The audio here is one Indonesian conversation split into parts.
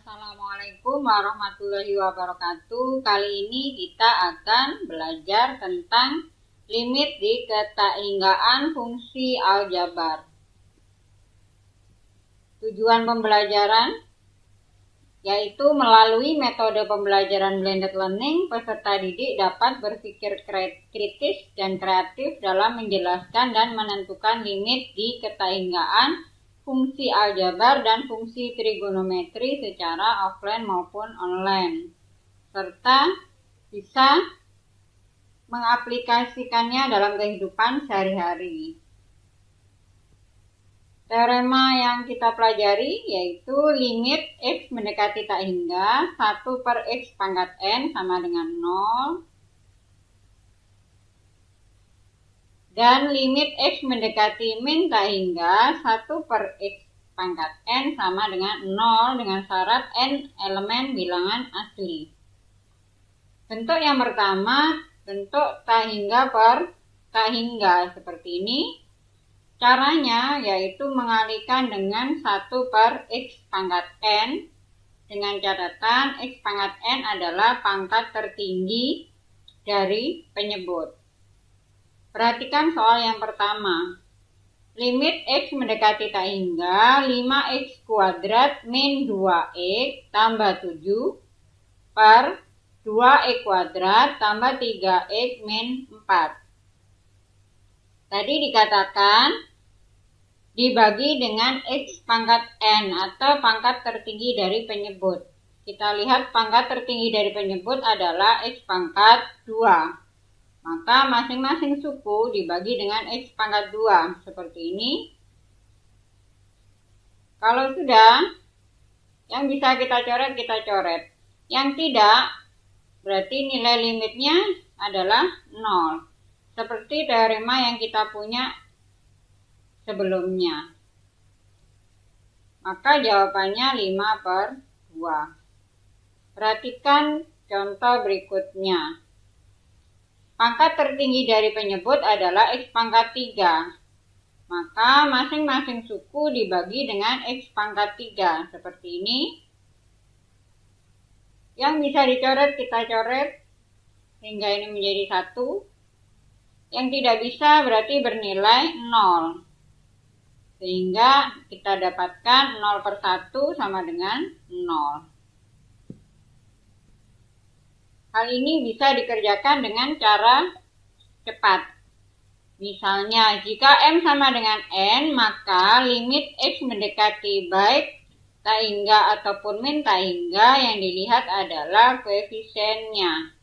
Assalamualaikum warahmatullahi wabarakatuh. Kali ini kita akan belajar tentang limit di ketakinggaan fungsi aljabar. Tujuan pembelajaran yaitu melalui metode pembelajaran blended learning, peserta didik dapat berpikir kritis dan kreatif dalam menjelaskan dan menentukan limit di ketakinggaan fungsi aljabar dan fungsi trigonometri secara offline maupun online, serta bisa mengaplikasikannya dalam kehidupan sehari-hari. Teorema yang kita pelajari yaitu limit x mendekati tak hingga 1 per x pangkat n sama dengan 0, dan limit x mendekati min tak hingga 1 per x pangkat n sama dengan 0 dengan syarat n elemen bilangan asli. Bentuk yang pertama, bentuk tak hingga per tak hingga seperti ini. Caranya yaitu mengalihkan dengan 1 per x pangkat n dengan catatan x pangkat n adalah pangkat tertinggi dari penyebut. Perhatikan soal yang pertama. Limit x mendekati tak hingga 5x kuadrat min 2x tambah 7 per 2x kuadrat tambah 3x min 4. Tadi dikatakan dibagi dengan x pangkat n atau pangkat tertinggi dari penyebut. Kita lihat pangkat tertinggi dari penyebut adalah x pangkat 2. Maka masing-masing suku dibagi dengan x pangkat 2 seperti ini. Kalau sudah, yang bisa kita coret, kita coret. Yang tidak, berarti nilai limitnya adalah 0. Seperti teorema yang kita punya sebelumnya. Maka jawabannya 5 per 2. Perhatikan contoh berikutnya. Pangkat tertinggi dari penyebut adalah x pangkat 3. Maka masing-masing suku dibagi dengan x pangkat 3. Seperti ini. Yang bisa dicoret, kita coret. Sehingga ini menjadi 1. Yang tidak bisa berarti bernilai 0. Sehingga kita dapatkan 0 per 1 sama dengan 0. Hal ini bisa dikerjakan dengan cara cepat. Misalnya, jika M sama dengan N, maka limit X mendekati baik tak hingga ataupun min tak hingga yang dilihat adalah koefisiennya.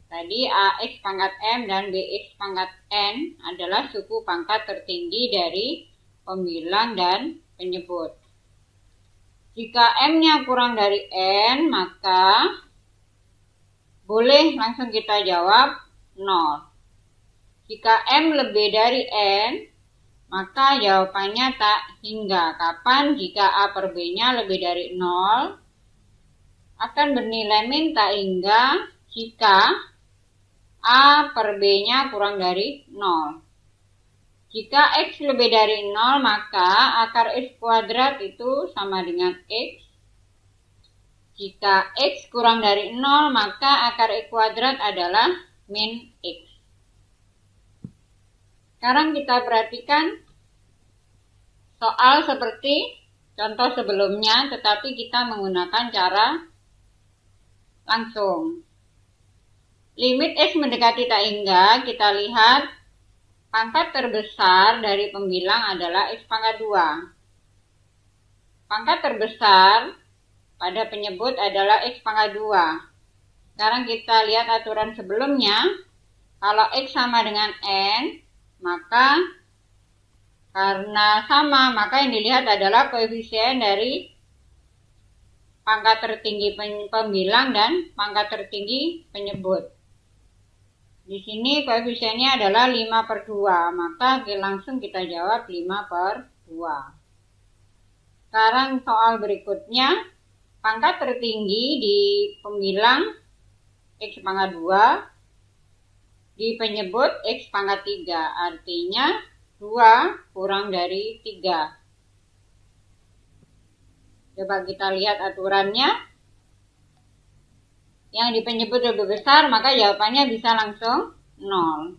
Tadi AX pangkat M dan BX pangkat N adalah suku pangkat tertinggi dari pembilang dan penyebut. Jika M-nya kurang dari N, maka boleh langsung kita jawab 0. Jika M lebih dari N, maka jawabannya tak hingga. Kapan? Jika A per B-nya lebih dari 0, akan bernilai min tak hingga jika A per B-nya kurang dari 0. Jika X lebih dari 0, maka akar X kuadrat itu sama dengan X. Jika X kurang dari 0, maka akar X kuadrat adalah min X. Sekarang kita perhatikan soal seperti contoh sebelumnya, tetapi kita menggunakan cara langsung. Limit X mendekati tak hingga, kita lihat pangkat terbesar dari pembilang adalah X pangkat 2. Pangkat terbesar pada penyebut adalah X pangkat 2. Sekarang kita lihat aturan sebelumnya. Kalau X sama dengan N, maka karena sama, maka yang dilihat adalah koefisien dari pangkat tertinggi pembilang dan pangkat tertinggi penyebut. Di sini koefisiennya adalah 5 per 2, maka langsung kita jawab 5 per 2. Sekarang soal berikutnya, pangkat tertinggi di pembilang X pangkat 2, di penyebut X pangkat 3, artinya 2 kurang dari 3. Coba kita lihat aturannya. Yang di penyebut lebih besar, maka jawabannya bisa langsung 0.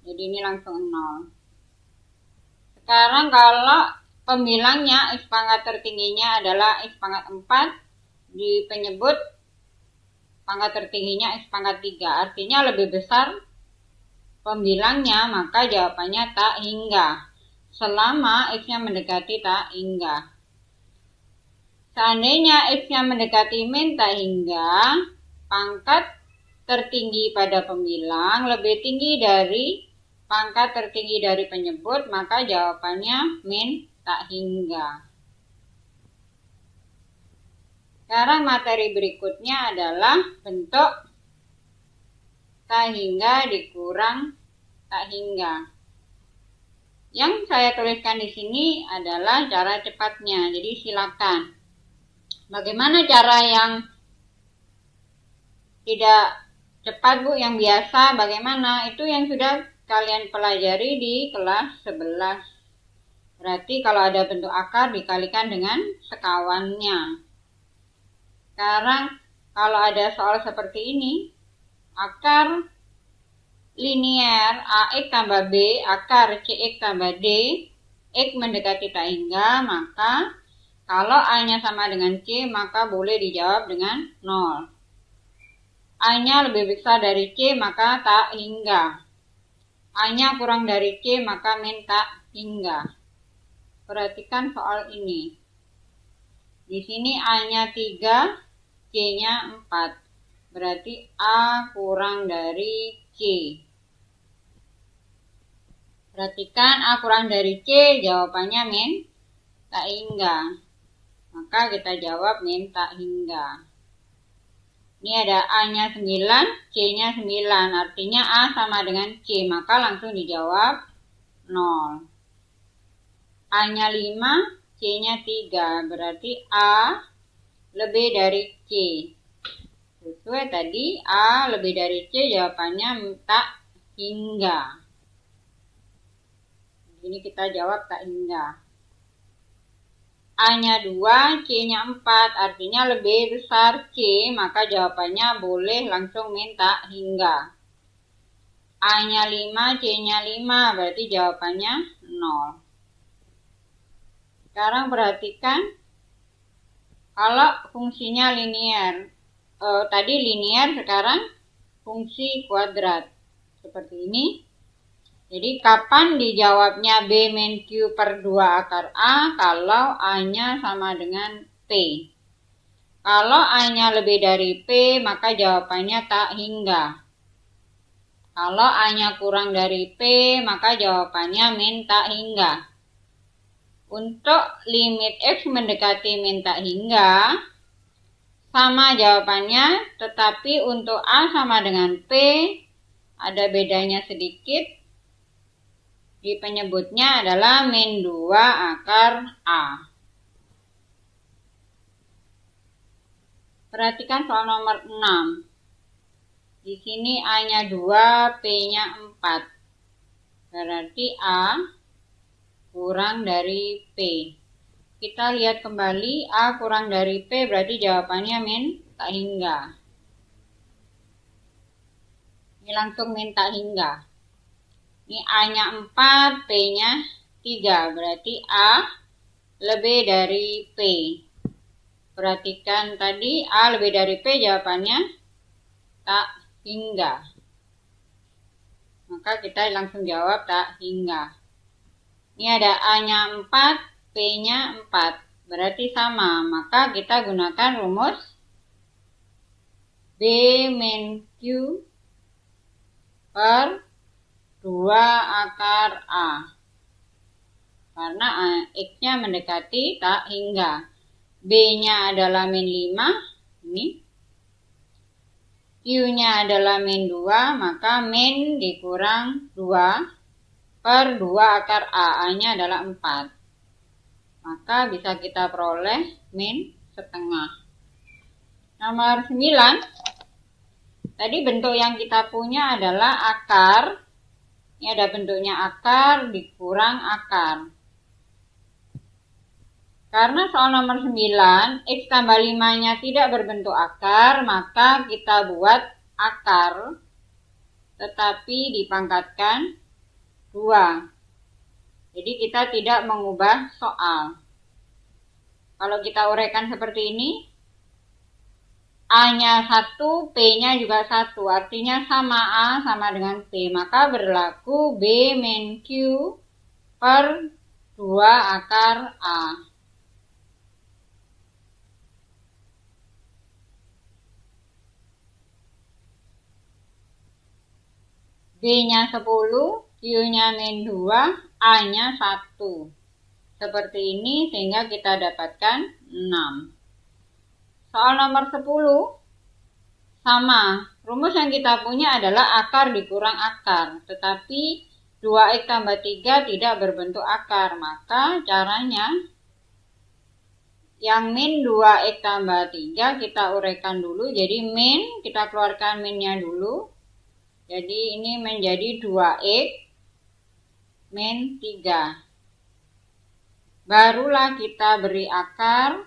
Jadi ini langsung 0. Sekarang kalau pembilangnya X pangkat tertingginya adalah X pangkat 4, di penyebut pangkat tertingginya X pangkat 3, artinya lebih besar pembilangnya, maka jawabannya tak hingga, selama X-nya mendekati tak hingga. Seandainya X-nya mendekati min tak hingga, pangkat tertinggi pada pembilang lebih tinggi dari pangkat tertinggi dari penyebut, maka jawabannya min tak hingga. Sekarang materi berikutnya adalah bentuk tak hingga dikurang tak hingga. Yang saya tuliskan di sini adalah cara cepatnya, jadi silakan. Bagaimana cara yang tidak cepat Bu, yang biasa bagaimana? Itu yang sudah kalian pelajari di kelas 11. Berarti kalau ada bentuk akar dikalikan dengan sekawannya. Sekarang kalau ada soal seperti ini, akar linier AX tambah B, akar CX tambah D, X mendekati tak hingga, maka kalau A-nya sama dengan C, maka boleh dijawab dengan 0. A-nya lebih besar dari C, maka tak hingga. A-nya kurang dari C, maka min tak hingga. Perhatikan soal ini. Di sini A-nya 3, C-nya 4. Berarti A kurang dari C. Perhatikan A kurang dari C, jawabannya min tak hingga. Maka kita jawab min tak hingga. Ini ada A-nya 9, C-nya 9. Artinya A sama dengan C, maka langsung dijawab 0. A-nya 5, C-nya 3. Berarti A lebih dari C. Sesuai tadi, A lebih dari C, jawabannya tak hingga. Ini kita jawab tak hingga. A-nya 2, C-nya 4, artinya lebih besar C, maka jawabannya boleh langsung min tak hingga. A-nya 5, C-nya 5, berarti jawabannya 0. Sekarang perhatikan, kalau fungsinya linier, tadi linier, sekarang fungsi kuadrat. Seperti ini. Jadi kapan dijawabnya B min Q per 2 akar A kalau A-nya sama dengan P. Kalau A-nya lebih dari P, maka jawabannya tak hingga. Kalau A-nya kurang dari P, maka jawabannya min tak hingga. Untuk limit X mendekati min tak hingga, sama jawabannya, tetapi untuk A sama dengan P, ada bedanya sedikit. Di penyebutnya adalah min 2 akar A. Perhatikan soal nomor 6. Di sini A-nya 2, P-nya 4. Berarti A kurang dari P. Kita lihat kembali, A kurang dari P, berarti jawabannya min tak hingga. Ini langsung min tak hingga. Ini A-nya 4, P-nya 3. Berarti A lebih dari P. Perhatikan tadi A lebih dari P, jawabannya tak hingga. Maka kita langsung jawab tak hingga. Ini ada A-nya 4, P-nya 4. Berarti sama. Maka kita gunakan rumus B min Q per 2 akar A. Karena X-nya mendekati tak hingga. B-nya adalah min 5. Ini. Q-nya adalah min 2. Maka min dikurang 2 per 2 akar A. A-nya adalah 4. Maka bisa kita peroleh min setengah. Nomor 9. Tadi bentuk yang kita punya adalah akar. Ini ada bentuknya akar dikurang akar. Karena soal nomor 9, X tambah 5-nya tidak berbentuk akar, maka kita buat akar tetapi dipangkatkan 2. Jadi kita tidak mengubah soal. Kalau kita uraikan seperti ini, A-nya 1, P-nya juga 1. Artinya sama A sama dengan P. Maka berlaku B min Q per 2 akar A. B-nya 10, Q-nya min 2, A-nya 1. Seperti ini sehingga kita dapatkan 6. Soal nomor 10, sama. Rumus yang kita punya adalah akar dikurang akar. Tetapi 2X tambah 3 tidak berbentuk akar. Maka caranya yang min 2X tambah 3 kita uraikan dulu. Jadi min, kita keluarkan minnya dulu. Jadi ini menjadi 2X min 3. Barulah kita beri akar,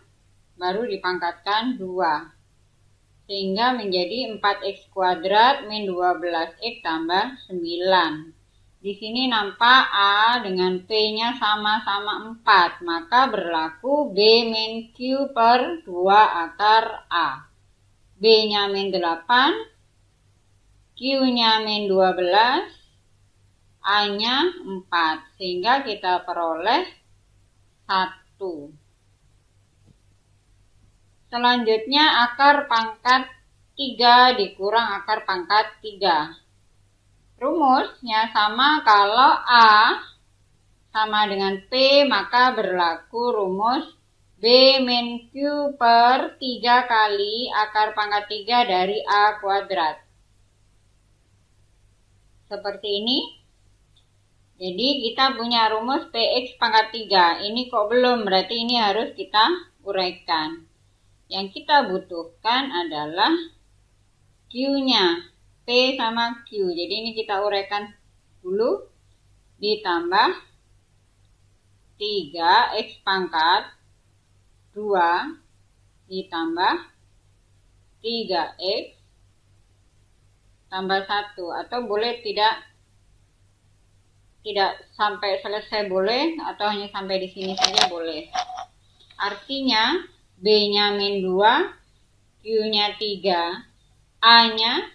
baru dipangkatkan 2. Sehingga menjadi 4X kuadrat min 12X tambah 9. Di sini nampak A dengan P-nya sama-sama 4. Maka berlaku B min Q per 2 akar A. B-nya min 8. Q-nya min 12, A-nya 4, sehingga kita peroleh 1. Selanjutnya akar pangkat 3 dikurang akar pangkat 3. Rumusnya sama, kalau A sama dengan P maka berlaku rumus B min Q per 3 kali akar pangkat 3 dari A kuadrat. Seperti ini. Jadi kita punya rumus PX pangkat 3. Ini kok belum, berarti ini harus kita uraikan. Yang kita butuhkan adalah Q-nya. P sama Q. Jadi ini kita uraikan dulu. Ditambah 3X pangkat 2 ditambah 3X tambah 1, atau boleh tidak sampai selesai boleh, atau hanya sampai di sini saja boleh. Artinya B-nya min 2, Q-nya 3, A-nya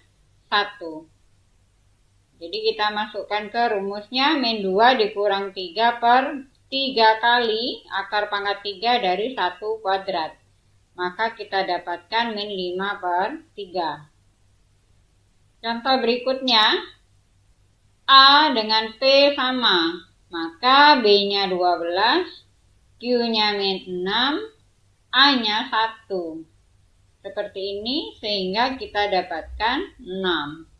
1. Jadi kita masukkan ke rumusnya min 2 dikurang 3 per 3 kali akar pangkat 3 dari 1 kuadrat. Maka kita dapatkan min 5 per 3. Contoh berikutnya, A dengan P sama, maka B-nya 12, Q-nya min 6, A-nya 1. Seperti ini sehingga kita dapatkan 6.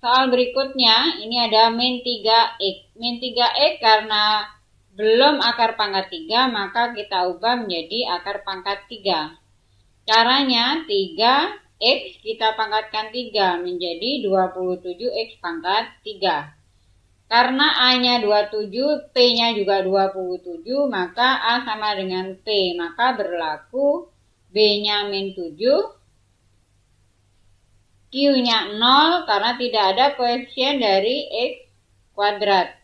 Soal berikutnya, ini ada min 3X. Min 3X karena belum akar pangkat 3, maka kita ubah menjadi akar pangkat 3. Caranya 3X kita pangkatkan 3 menjadi 27X pangkat 3. Karena A-nya 27, P-nya juga 27, maka A sama dengan P. Maka berlaku B-nya min 7, Q-nya 0 karena tidak ada koefisien dari X kuadrat.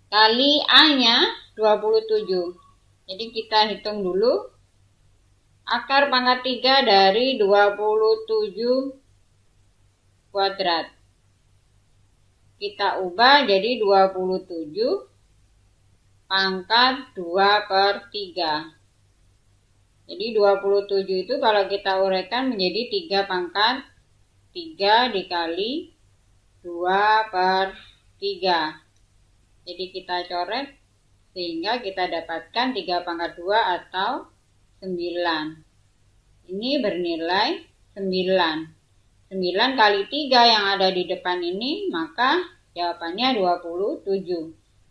Kali A-nya 27. Jadi kita hitung dulu. Akar pangkat 3 dari 27 kuadrat. Kita ubah jadi 27 pangkat 2 per 3. Jadi 27 itu kalau kita uraikan menjadi 3 pangkat 3 dikali 2 per 3. Jadi kita coret sehingga kita dapatkan 3 pangkat 2 atau 9. Ini bernilai 9. 9 kali 3 yang ada di depan ini, maka jawabannya 27.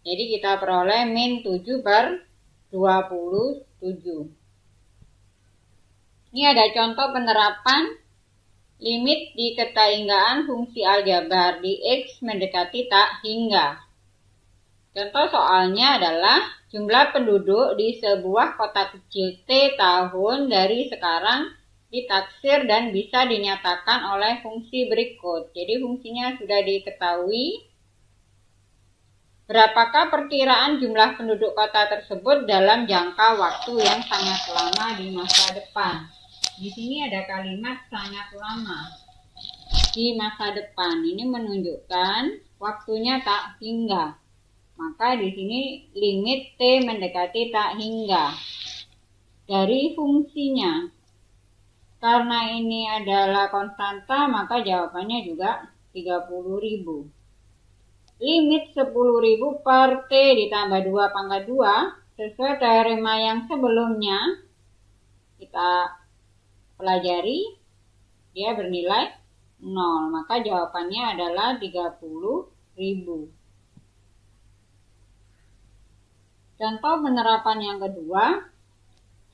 Jadi kita peroleh min 7 per 27. Ini ada contoh penerapan limit di ketahinggaan fungsi aljabar di X mendekati tak hingga. Contoh soalnya adalah jumlah penduduk di sebuah kota kecil T tahun dari sekarang ditaksir dan bisa dinyatakan oleh fungsi berikut. Jadi fungsinya sudah diketahui. Berapakah perkiraan jumlah penduduk kota tersebut dalam jangka waktu yang sangat lama di masa depan? Di sini ada kalimat sangat lama di masa depan. Ini menunjukkan waktunya tak hingga. Maka di sini limit T mendekati tak hingga. Dari fungsinya, karena ini adalah konstanta, maka jawabannya juga 30.000. Limit 10.000 per T ditambah 2 pangkat 2, sesuai teorema yang sebelumnya kita pelajari, dia bernilai 0. Maka jawabannya adalah 30.000. Contoh penerapan yang kedua,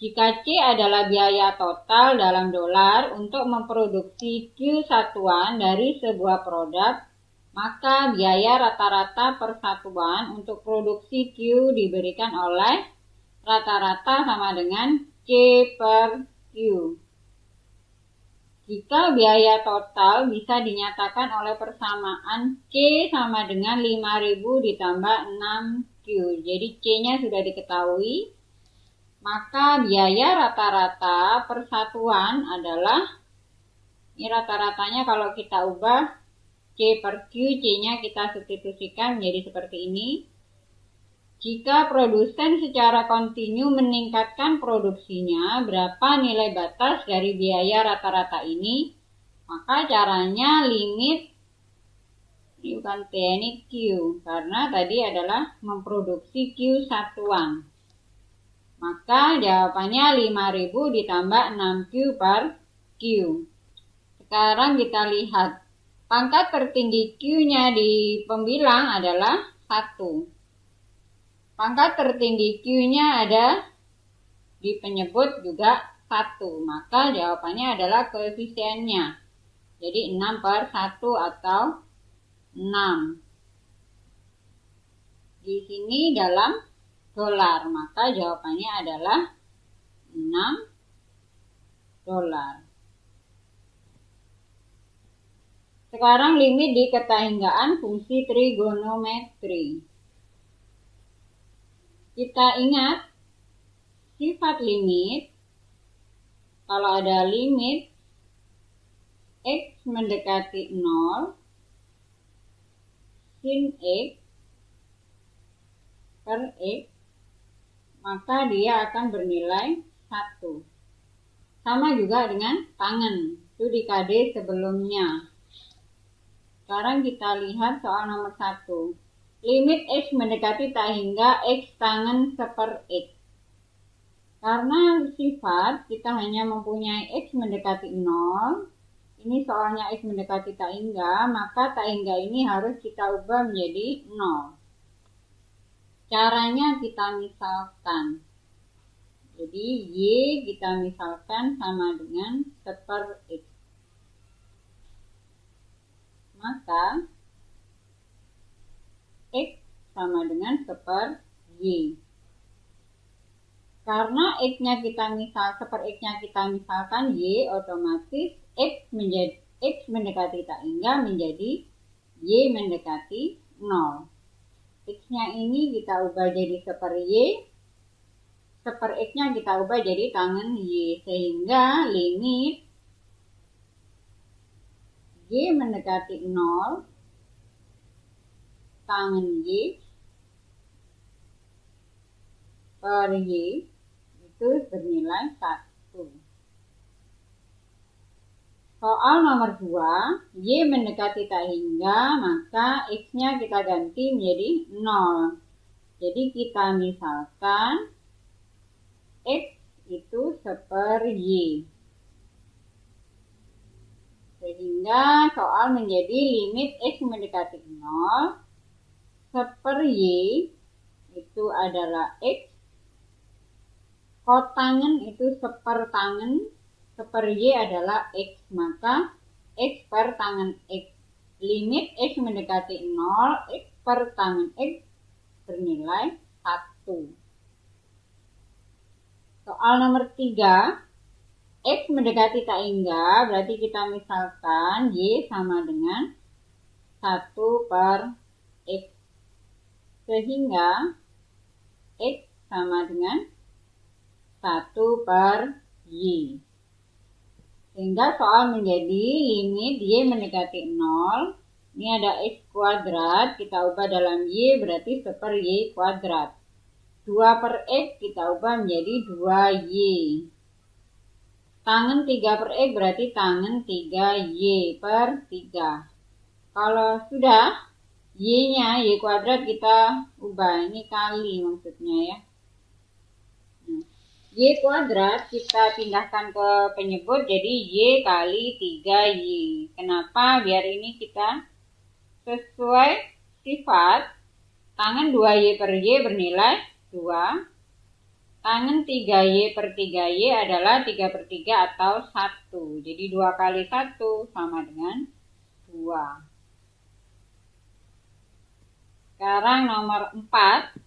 jika C adalah biaya total dalam dolar untuk memproduksi Q satuan dari sebuah produk, maka biaya rata-rata per satuan untuk produksi Q diberikan oleh rata-rata sama dengan C per Q. Jika biaya total bisa dinyatakan oleh persamaan C sama dengan 5.000 ditambah 6Q. Jadi C-nya sudah diketahui, maka biaya rata-rata persatuan adalah, ini rata-ratanya kalau kita ubah C per Q, C-nya kita substitusikan menjadi seperti ini. Jika produsen secara kontinu meningkatkan produksinya, berapa nilai batas dari biaya rata-rata ini? Maka caranya limit, ini bukan T, ini Q, karena tadi adalah memproduksi Q satuan. Maka jawabannya 5.000 ditambah 6Q per Q. Sekarang kita lihat, pangkat tertinggi Q-nya di pembilang adalah 1. Pangkat tertinggi Q-nya ada di penyebut juga 1. Maka jawabannya adalah koefisiennya. Jadi 6 per 1 atau 6. Di sini dalam dolar, maka jawabannya adalah 6 dolar. Sekarang limit di ketahinggaan fungsi trigonometri. Kita ingat sifat limit, kalau ada limit X mendekati 0, sin X per X, maka dia akan bernilai 1. Sama juga dengan tangen, itu di KD sebelumnya. Sekarang kita lihat soal nomor 1. Limit X mendekati tak hingga X tangen seper X. Karena sifat kita hanya mempunyai X mendekati 0, ini soalnya X mendekati tak hingga, maka tak hingga ini harus kita ubah menjadi 0. Caranya kita misalkan. Jadi Y kita misalkan sama dengan seper X. Maka X sama dengan seper Y. Karena X-nya kita seper X-nya kita misalkan Y, otomatis X mendekati tak hingga menjadi Y mendekati 0. X-nya ini kita ubah jadi seper Y, seper X-nya kita ubah jadi tangen Y, sehingga limit Y mendekati 0 tangen Y per Y itu bernilai 1. Soal nomor 2, Y mendekati tak hingga, maka X-nya kita ganti menjadi 0. Jadi kita misalkan X itu seper Y. Sehingga soal menjadi limit X mendekati 0, seper Y itu adalah X, kotangen itu seper tangen, seper Y adalah X, maka X per tangen X. Limit X mendekati 0, X per tangen X bernilai 1. Soal nomor 3, X mendekati tak hingga, berarti kita misalkan Y sama dengan 1 per X. Sehingga X sama dengan 1 per Y. Sehingga soal menjadi limit Y mendekati 0. Ini ada X kuadrat, kita ubah dalam Y berarti 1 per Y kuadrat. 2 per X kita ubah menjadi 2Y. Tangen 3 per X berarti tangen 3Y per 3. Kalau sudah Y-nya, Y kuadrat kita ubah, ini kali maksudnya ya. Y kuadrat kita pindahkan ke penyebut jadi Y kali 3Y. Kenapa? Biar ini kita sesuai sifat. Tangen 2Y per Y bernilai 2. Tangen 3Y per 3Y adalah 3 per 3 atau 1. Jadi 2 kali 1 sama dengan 2. Sekarang nomor 4.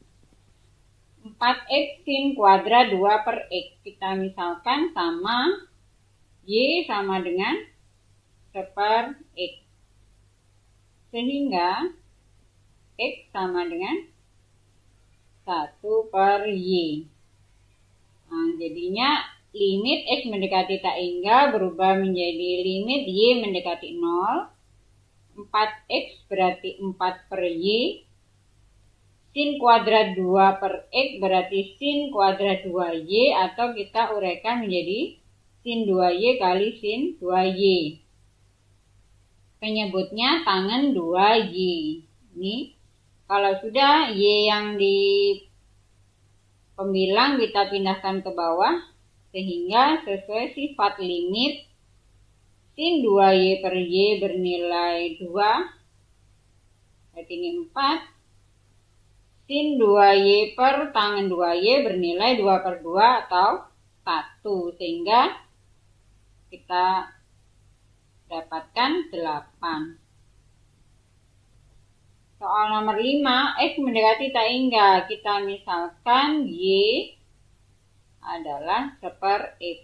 4X sin kuadrat 2 per X. Kita misalkan sama Y sama dengan 1 per X. Sehingga X sama dengan 1 per Y. Nah, jadinya limit X mendekati tak hingga berubah menjadi limit Y mendekati 0. 4X berarti 4 per Y. Sin kuadrat 2 per X berarti sin kuadrat 2Y, atau kita uraikan menjadi sin 2Y kali sin 2Y. Penyebutnya tangen 2Y. Ini kalau sudah Y yang di pembilang kita pindahkan ke bawah, sehingga sesuai sifat limit sin 2Y per Y bernilai 2. Berarti ini 4. Sin 2Y per tangen 2Y bernilai 2 per 2 atau 1. Sehingga kita dapatkan 8. Soal nomor 5, X mendekati tak hingga. Kita misalkan Y adalah 1 per X.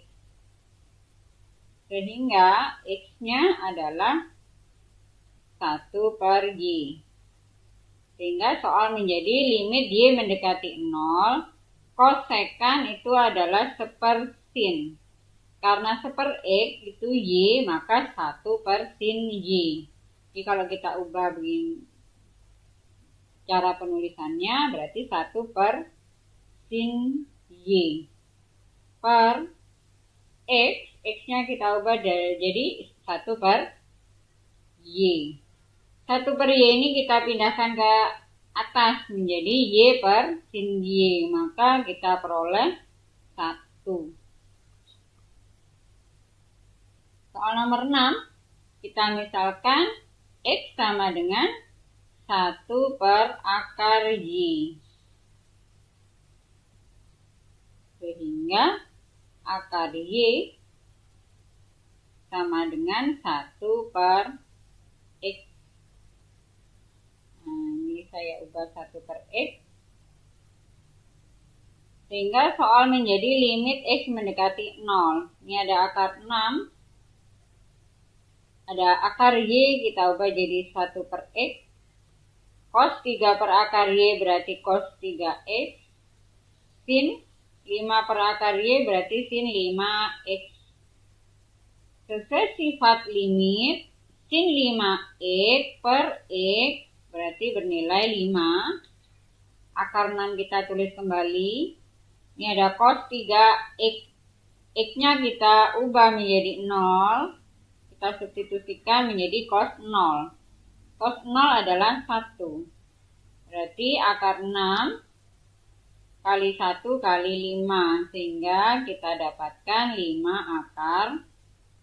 Sehingga X-nya adalah 1 per Y. Sehingga soal menjadi limit Y mendekati 0, kosekan itu adalah 1 per sin. Karena 1 per X itu Y, maka 1 per sin Y. Jadi kalau kita ubah begini cara penulisannya, berarti 1 per sin Y. Per X, X-nya kita ubah jadi 1 per Y. 1 per Y ini kita pindahkan ke atas menjadi Y per sin Y. Maka kita peroleh 1. Soal nomor 6. Kita misalkan X sama dengan 1 per akar Y. Sehingga akar Y sama dengan 1 per X. Ini saya ubah 1 per X. Sehingga soal menjadi limit X mendekati 0. Ini ada akar 6. Ada akar Y, kita ubah jadi 1 per X. Cos 3 per akar Y berarti cos 3X. Sin 5 per akar Y berarti sin 5X. Sesuai sifat limit, sin 5X per X berarti bernilai 5. Akar 6 kita tulis kembali. Ini ada cos 3X. X-nya kita ubah menjadi 0. Kita substitusikan menjadi cos 0. Cos 0 adalah 1. Berarti akar 6 kali 1 kali 5. Sehingga kita dapatkan 5 akar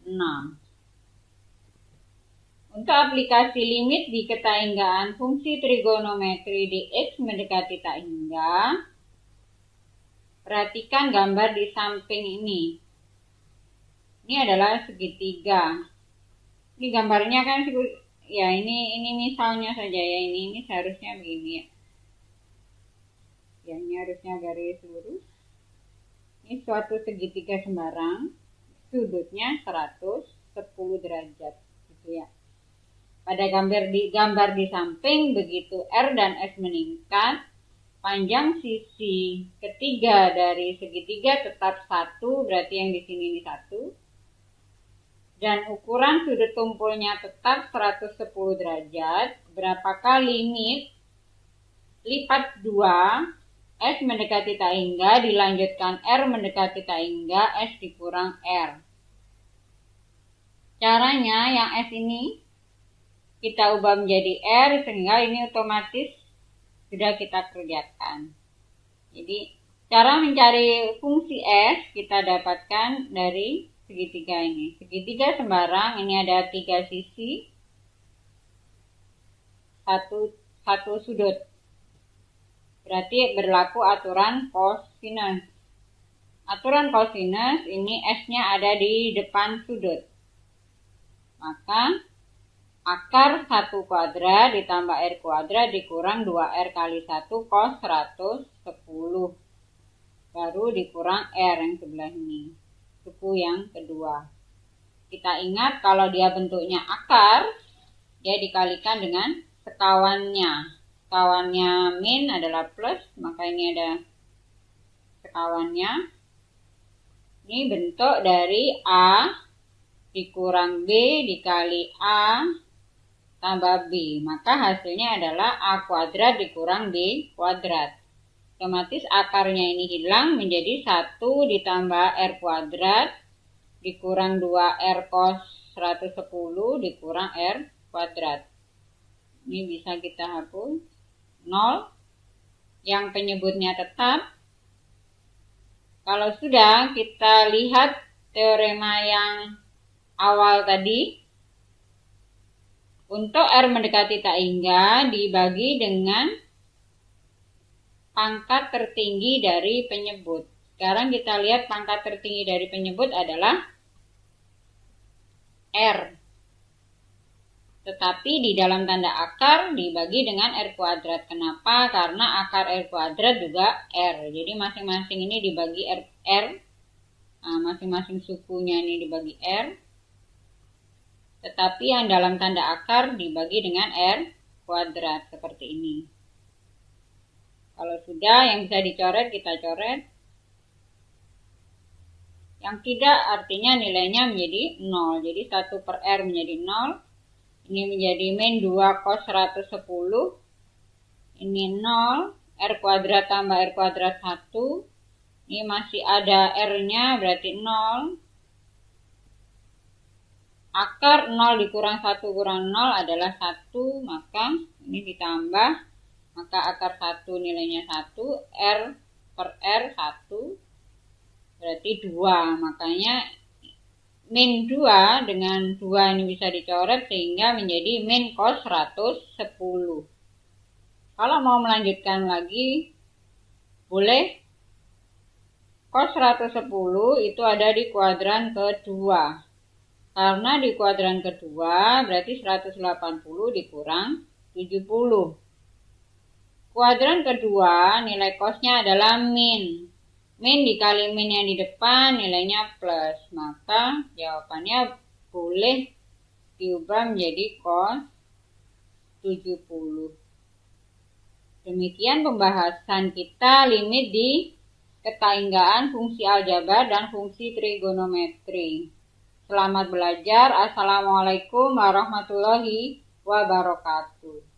6. Untuk aplikasi limit di ketahinggaan fungsi trigonometri di X mendekati tak hingga, perhatikan gambar di samping ini. Ini adalah segitiga. Ini gambarnya kan ya ini misalnya saja ya, ini seharusnya begini ya. Ya, ini harusnya garis lurus. Ini suatu segitiga sembarang, sudutnya 110 derajat gitu ya. Pada gambar di samping, begitu R dan S meningkat, panjang sisi ketiga dari segitiga tetap 1, berarti yang di sini ini 1. Dan ukuran sudut tumpulnya tetap 110 derajat. Berapakah limit lipat 2 S mendekati tak hingga dilanjutkan R mendekati tak hingga S dikurang R. Caranya yang S ini kita ubah menjadi R sehingga ini otomatis sudah kita kerjakan. Jadi cara mencari fungsi S kita dapatkan dari segitiga ini. Segitiga sembarang ini ada 3 sisi, satu sudut. Berarti berlaku aturan cosinus. Aturan cosinus ini S-nya ada di depan sudut. Maka akar 1 kuadrat ditambah R kuadrat dikurang 2R kali 1 cos 110. Baru dikurang R yang sebelah ini. Suku yang kedua. Kita ingat kalau dia bentuknya akar, dia dikalikan dengan sekawannya. Sekawannya min adalah plus, maka ini ada sekawannya. Ini bentuk dari A dikurang B dikali A tambah B. Maka hasilnya adalah A kuadrat dikurang B kuadrat. Otomatis akarnya ini hilang menjadi 1 ditambah R kuadrat dikurang 2R cos 110 dikurang R kuadrat. Ini bisa kita hapus. 0 yang penyebutnya tetap. Kalau sudah kita lihat teorema yang awal tadi, untuk R mendekati tak hingga dibagi dengan pangkat tertinggi dari penyebut. Sekarang kita lihat pangkat tertinggi dari penyebut adalah R. Tetapi di dalam tanda akar dibagi dengan R kuadrat. Kenapa? Karena akar R kuadrat juga R. Jadi masing-masing ini dibagi R. Nah, masing-masing sukunya ini dibagi R. Tetapi yang dalam tanda akar dibagi dengan R kuadrat. Seperti ini. Kalau sudah yang bisa dicoret, kita coret. Yang tidak artinya nilainya menjadi 0. Jadi 1 per R menjadi 0. Ini menjadi min 2 cos 110. Ini 0. R kuadrat tambah R kuadrat 1. Ini masih ada R-nya berarti 0. Akar 0 dikurang 1 kurang 0 adalah 1. Maka ini ditambah. Maka akar 1 nilainya 1. R per R 1. Berarti 2. Makanya min 2 dengan 2 ini bisa dicoret sehingga menjadi min cos 110. Kalau mau melanjutkan lagi boleh. Cos 110 itu ada di kuadran kedua. Karena di kuadran kedua berarti 180 dikurang 70. Kuadran kedua nilai cosnya adalah min. Min dikali min yang di depan nilainya plus. Maka jawabannya boleh diubah menjadi cos 70. Demikian pembahasan kita limit di ketainggaan fungsi aljabar dan fungsi trigonometri. Selamat belajar. Assalamualaikum warahmatullahi wabarakatuh.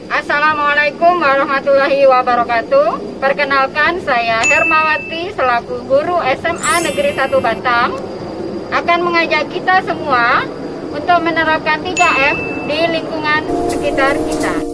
Assalamualaikum warahmatullahi wabarakatuh. Perkenalkan, saya Hermawati selaku guru SMA Negeri 1 Batam akan mengajak kita semua untuk menerapkan 3M di lingkungan sekitar kita.